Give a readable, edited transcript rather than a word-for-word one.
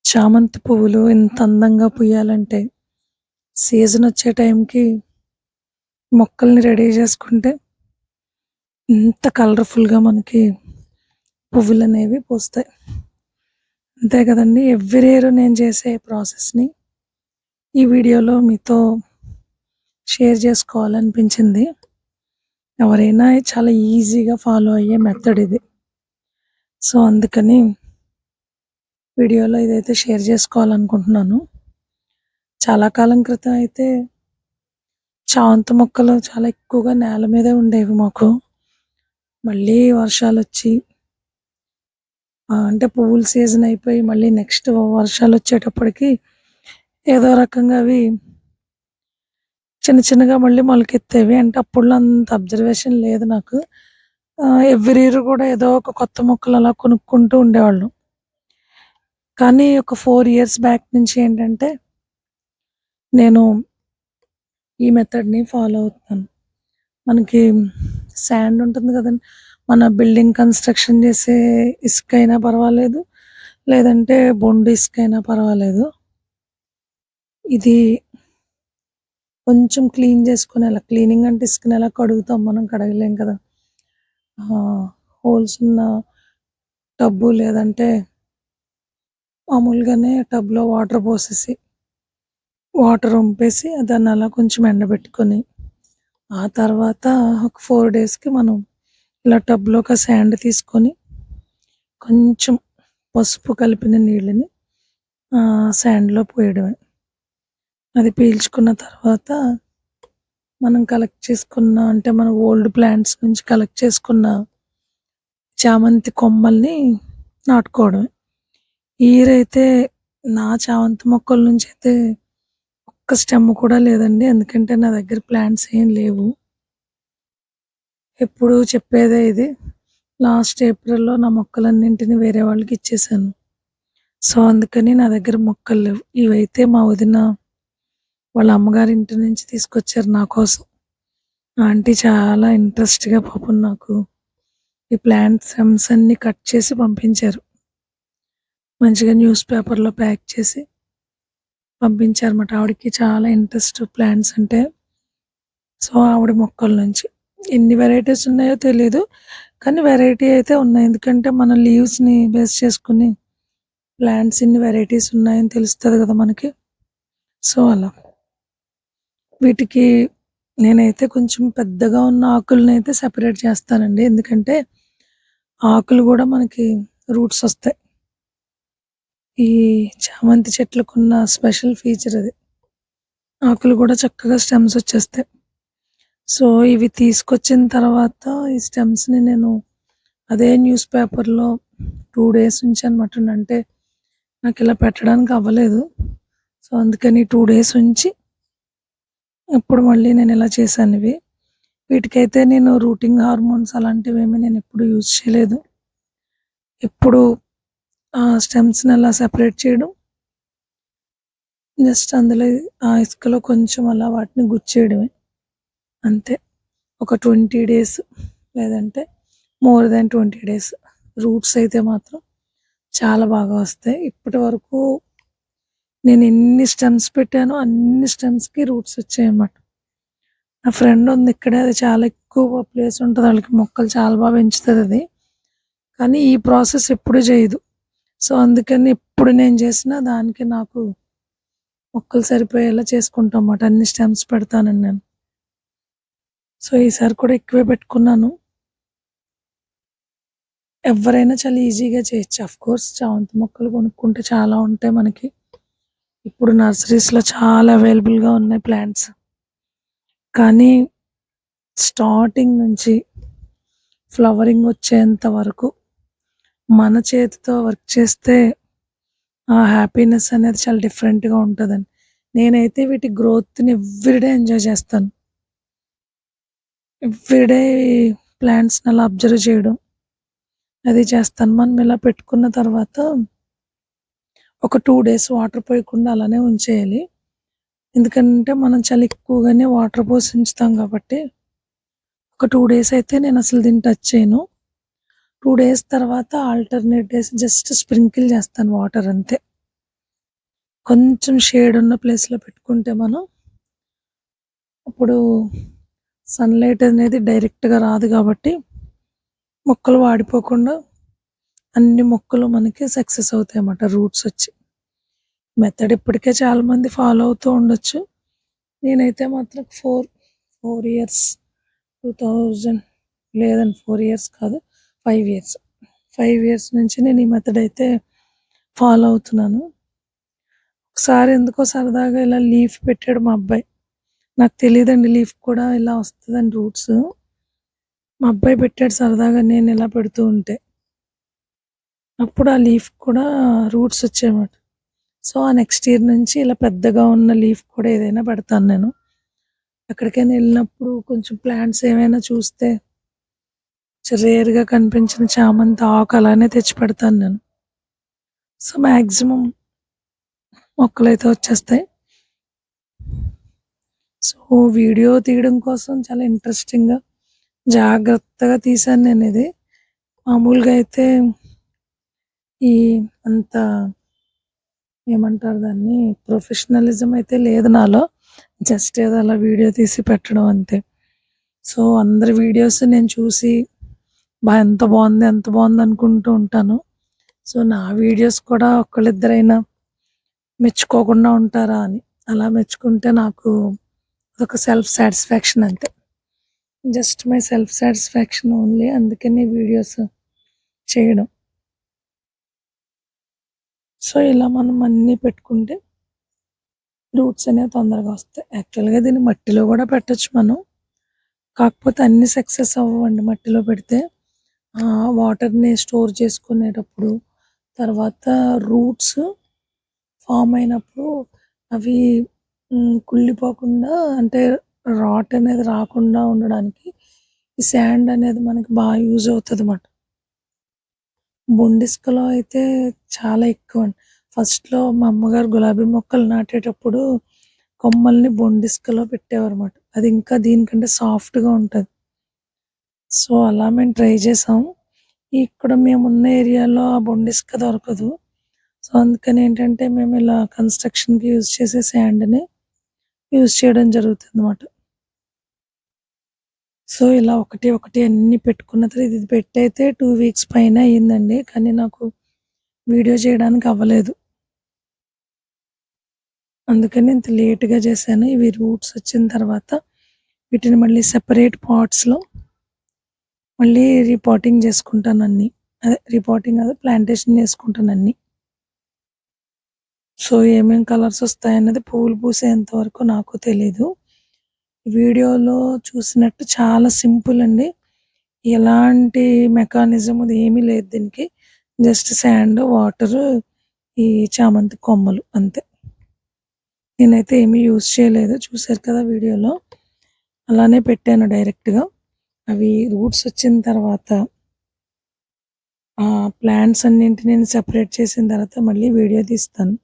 చామంతి పువ్వులు ఎంత అందంగా పూయాలంటే, సీజన్ వచ్చే టైంకి మొక్కల్ని రెడీ చేసుకుంటే, ఎంత కలర్‌ఫుల్‌గా మనకి పువ్వులనేవి పూస్తాయి. అంతే కదండీ! ఎవ్రీ ఇయర్ నేను చేసే ప్రాసెస్‌ని ఈ వీడియోలో మీతో షేర్ చేసుకోవాలనిపించింది. ఎవరైనా చాలా ఈజీగా ఫాలో అయ్యే మెథడ్ ఇది. సో, అందుకని వీడియోలో ఇదైతే షేర్ చేసుకోవాలనుకుంటున్నాను. చాలా కాలం క్రితం అయితే చామంతి మొక్కలు చాలా ఎక్కువగా నేల మీదే ఉండేవి మాకు. మళ్ళీ వర్షాలొచ్చి అంటే పువ్వుల సీజన్ అయిపోయి మళ్ళీ నెక్స్ట్ వర్షాలొచ్చేటప్పటికి ఏదో రకంగా అవి చిన్న చిన్నగా మళ్ళీ మొలకెత్తేవి. అంటే అప్పుడులో అంత అబ్జర్వేషన్ లేదు నాకు. ఎవ్రీ ఇయర్ కూడా ఏదో ఒక కొత్త మొక్కలు అలా కొనుక్కుంటూ ఉండేవాళ్ళం. కానీ ఒక 4 ఇయర్స్ బ్యాక్ నుంచి ఏంటంటే నేను ఈ మెథడ్‌ని ఫాలో అవుతున్నాను. మనకి శాండ్ ఉంటుంది కదండీ! మన బిల్డింగ్ కన్‌స్ట్రక్షన్ చేసే ఇసుకైనా పర్వాలేదు, లేదంటే బొండు ఇసుకైనా పర్వాలేదు. ఇది కొంచెం క్లీన్ చేసుకొని అలా క్లీనింగ్ అంటే ఇసుకని ఎలా కడుగుతాం మనం కడగలేం కదా! హోల్స్ ఉన్న టబ్బు లేదంటే మామూలుగానే టబ్‌లో వాటర్ పోసేసి, వాటర్ ఒంపేసి దాన్ని అలా కొంచెం ఎండబెట్టుకొని, ఆ తర్వాత ఒక 4 డేస్‌కి మనం ఇలా టబ్‌లోకి ఆ శాండ్ తీసుకొని, కొంచెం పసుపు కలిపిన నీళ్ళని శాండ్‌లో పోయడమే. అది పీల్చుకున్న తర్వాత మనం కలెక్ట్ చేసుకున్న అంటే మన ఓల్డ్ ప్లాంట్స్ నుంచి కలెక్ట్ చేసుకున్న చామంతి కొమ్మల్ని నాటుకోవడమే. ఈ ఇయర్ అయితే నా చామంతి మొక్కల నుంచయితే ఒక్క స్టెమ్ కూడా లేదండి. ఎందుకంటే నా దగ్గర ప్లాంట్స్ ఏం లేవు. ఎప్పుడూ చెప్పేదే ఇది. లాస్ట్ ఏప్రిల్‌లో నా మొక్కలన్నింటిని వేరే వాళ్ళకి ఇచ్చేసాను. సో, అందుకని నా దగ్గర మొక్కలు లేవు. ఇవైతే మా వదిన వాళ్ళ అమ్మగారింటి నుంచి తీసుకొచ్చారు నా కోసం. ఆంటీ చాలా ఇంట్రెస్ట్‌గా పాపం నాకు ఈ ప్లాంట్ స్టెమ్స్ అన్నీ కట్ చేసి పంపించారు. మంచిగా న్యూస్ పేపర్‌లో ప్యాక్ చేసి పంపించారన్నమాట. ఆవిడకి చాలా ఇంట్రెస్ట్ ప్లాంట్స్ అంటే. సో, ఆవిడ మొక్కల నుంచి. ఎన్ని వెరైటీస్ ఉన్నాయో తెలీదు. కానీ వెరైటీ అయితే ఉన్నాయి. ఎందుకంటే మన లీవ్స్‌ని బేస్ చేసుకొని ప్లాంట్స్ ఇన్ని వెరైటీస్ ఉన్నాయని తెలుస్తది కదా మనకి. సో, అలా. వీటికి నేనైతే కొంచెం పెద్దగా ఉన్న ఆకులనైతే సెపరేట్ చేస్తానండి. ఎందుకంటే ఆకులు గూడా మనకి రూట్స్ ఒస్తాయి. ఈ చామంతి చెట్లకున్న స్పెషల్ ఫీచర్ అది. ఆకులు గూడా చక్కగా స్టెమ్స్ ఒచ్చేస్తాయి. సో, ఇవి తీసుకొచ్చిన తర్వాత ఈ స్టెమ్స్‌ని నేను అదే న్యూస్ పేపర్‌లో 2 డేస్ ఉంచానమాట. అంటే నాకిలా పెట్టడానికి అవ్వలేదు. సో, అందుకని 2 డేస్ ఉంచి ఇప్పుడు మళ్ళీ నేనిలా చేశానివి. వీటికైతే నేను రూటింగ్ హార్మోన్స్ అలాంటివేమీ నేనెప్పుడు యూజ్ చేయలేదు. ఎప్పుడు స్టెమ్స్‌ని అలా సెపరేట్ చేయడం, జస్ట్ అందులో ఆ ఇసుకలో కొంచెం అలా వాటిని గుచ్చేయడమే అంతే. ఒక 20 డేస్ లేదంటే మోర్ దాన్ 20 డేస్. రూట్స్ అయితే మాత్రం చాలా బాగా వస్తాయి. ఇప్పటి వరకు నేనెన్ని స్టెమ్స్ పెట్టానో అన్ని స్టెమ్స్‌కి రూట్స్ వచ్చాయన్నమాట. నా ఫ్రెండ్ ఉంది ఇక్కడే. అది చాలా ఎక్కువ ప్లేస్ ఉంటది. ఆళ్ళకి మొక్కలు చాలా బాగా పెంచుతదది. కానీ ఈ ప్రాసెస్ ఎప్పుడు చేయదు. సో, అందుకని ఎప్పుడు నేను చేసినా దానికి నాకు మొక్కలు సరిపోయేలా చేసుకుంటామాట. అన్ని స్టెమ్స్ పెడతానండి నేను. సో, ఈసారి కూడా ఎక్కువే పెట్టుకున్నాను. ఎవ్వరైనా చాలా ఈజీగా చేయొచ్చు. ఆఫ్‌కోర్స్ చామంతి మొక్కలు కొనుక్కుంటే చాలా ఉంటాయి మనకి. ఇప్పుడు నర్సరీస్‌లో చాలా అవైలబుల్‌గా ఉన్నాయి ప్లాంట్స్. కానీ స్టార్టింగ్ నుంచి ఫ్లవరింగ్ వచ్చేంత వరకు మన చేతితో వర్క్ చేస్తే ఆ హ్యాపీనెస్ అనేది చాలా డిఫరెంట్‌గా ఉంటదండి. నేనైతే వీటి గ్రోత్‌ని ఎవ్రీడే ఎంజాయ్ చేస్తాను. ఎవ్రీడే ప్లాంట్స్‌ని అలా అబ్జర్వ్ చేయడం అది చేస్తాను. మనం ఇలా పెట్టుకున్న తర్వాత ఒక 2 డేస్ వాటర్ పోయకుండా అలానే ఉంచేయాలి. ఎందుకంటే మనం చాలా ఎక్కువగానే వాటర్ పోసి ఉంచుతాం కాబట్టి ఒక 2 డేస్ అయితే నేనసలు దీన్ని టచ్ చేయను. 2 డేస్ తర్వాత ఆల్టర్‌నేట్ డేస్ జస్ట్ స్ప్రింకిల్ చేస్తాను వాటర్ అంతే. కొంచెం షేడ్ ఉన్న ప్లేస్లో పెట్టుకుంటే మనం అప్పుడు సన్లైట్ అనేది డైరెక్ట్గా రాదు కాబట్టి మొక్కలు వాడిపోకుండా అన్ని మొక్కలు మనకి సక్సెస్ అవుతాయి అన్నమాట రూట్స్ వచ్చి. మెథడ్ ఇప్పటికే చాలామంది ఫాలో అవుతూ ఉండొచ్చు. నేనైతే మాత్రం 4 ఇయర్స్ 2000 లేదండి 4 ఇయర్స్ కాదు 5 ఇయర్స్ 5 ఇయర్స్ నుంచి నేను ఈ మెథడ్ అయితే ఫాలో అవుతున్నాను. ఒకసారి ఎందుకో సరదాగా ఇలా లీఫ్ పెట్టాడు మా అబ్బాయి. నాకు తెలియదండి లీఫ్ కూడా ఇలా వస్తుందని రూట్స్. మా అబ్బాయి పెట్టాడు సరదాగా నేను ఇలా పెడుతూ ఉంటే. అప్పుడు ఆ లీఫ్ కూడా రూట్స్ వచ్చాయన్నమాట. సో ఆ నెక్స్ట్ ఇయర్ నుంచి ఇలా పెద్దగా ఉన్న లీఫ్ కూడా ఏదైనా పెడతాను నేను. ఎక్కడికైనా వెళ్ళినప్పుడు కొంచెం ప్లాంట్స్ ఏమైనా చూస్తే రేర్గా కనిపించిన చామంతి ఆకు అలానే తెచ్చి పెడతాను నేను. సో మ్యాక్సిమం మొక్కలైతే వచ్చేస్తాయి. సో వీడియో తీయడం కోసం చాలా ఇంట్రెస్టింగ్గా జాగ్రత్తగా తీశాను నేను ఇది. మామూలుగా అయితే ఈ అంత ఏమంటారు దాన్ని ప్రొఫెషనలిజం అయితే లేదు నాలో. జస్ట్ ఏదో అలా వీడియో తీసి పెట్టడం అంతే. సో అందరి వీడియోస్ నేను చూసి ఎంత బాగుంది ఎంత బాగుంది అనుకుంటూ ఉంటాను. సో నా వీడియోస్ కూడా ఒకళ్ళిద్దరైనా మెచ్చుకోకుండా ఉంటారా అని. అలా మెచ్చుకుంటే నాకు అదొక సెల్ఫ్ సాటిస్ఫాక్షన్ అంతే. Just my self satisfaction only. అందుకని వీడియోస్ చేయడం. సో ఇలా మనం అన్నీ పెట్టుకుంటే రూట్స్ అనేవి తొందరగా వస్తాయి. యాక్చువల్గా దీన్ని మట్టిలో కూడా పెట్టచ్చు మనం. కాకపోతే అన్ని సక్సెస్ అవ్వండి మట్టిలో పెడితే. వాటర్ని స్టోర్ చేసుకునేటప్పుడు తర్వాత రూట్స్ ఫామ్ అయినప్పుడు అవి కుళ్ళిపోకుండా అంటే రాట్ అనేది రాకుండా ఉండడానికి ఈ శాండ్ అనేది మనకి బాగా యూజ్ అవుతుంది అన్నమాట. బొండిస్కలో అయితే చాలా ఎక్కువ అండి. ఫస్ట్లో మా అమ్మగారు గులాబీ మొక్కలు నాటేటప్పుడు కొమ్మల్ని బొండిస్కలో పెట్టేవారన్నమాట. అది ఇంకా దీనికంటే సాఫ్ట్గా ఉంటుంది. సో అలా మేము ట్రై చేసాం. ఇక్కడ మేమున్న ఏరియాలో ఆ బొండిస్క దొరకదు. సో అందుకని ఏంటంటే మేము ఇలా కన్స్ట్రక్షన్కి యూజ్ చేసే శాండ్ని యూజ్ చేయడం జరుగుతుంది అన్నమాట. సో ఇలా ఒకటి ఒకటి అన్ని పెట్టుకున్న తర్వాత ఇది పెట్టయితే 2 వీక్స్ పైన అయ్యిందండి. కానీ నాకు వీడియో చేయడానికి అవ్వలేదు. అందుకని ఇంత లేట్గా చేశాను. ఇవి రూట్స్ వచ్చిన తర్వాత వీటిని మళ్ళీ సెపరేట్ పాట్స్లో మళ్ళీ రిపోర్టింగ్ చేసుకుంటాను అన్నీ. అదే రిపోర్టింగ్ అదే ప్లాంటేషన్ చేసుకుంటాను అన్నీ. సో ఏమేం కలర్స్ వస్తాయన్నది పువ్వులు పూసేంత వరకు నాకు తెలీదు. వీడియోలో చూసినట్టు చాలా సింపుల్ అండి. ఎలాంటి మెకానిజం అది ఏమీ లేదు దీనికి. జస్ట్ శాండ్, వాటర్, ఈ చామంతి కొమ్మలు అంతే. నేనైతే ఏమీ యూజ్ చేయలేదు. చూసారు కదా వీడియోలో. అలానే పెట్టాను డైరెక్ట్‌గా. అవి రూట్స్ వచ్చిన తర్వాత ఆ ప్లాంట్స్ అన్నింటిని నేను సెపరేట్ చేసిన తర్వాత మళ్ళీ వీడియో తీస్తాను.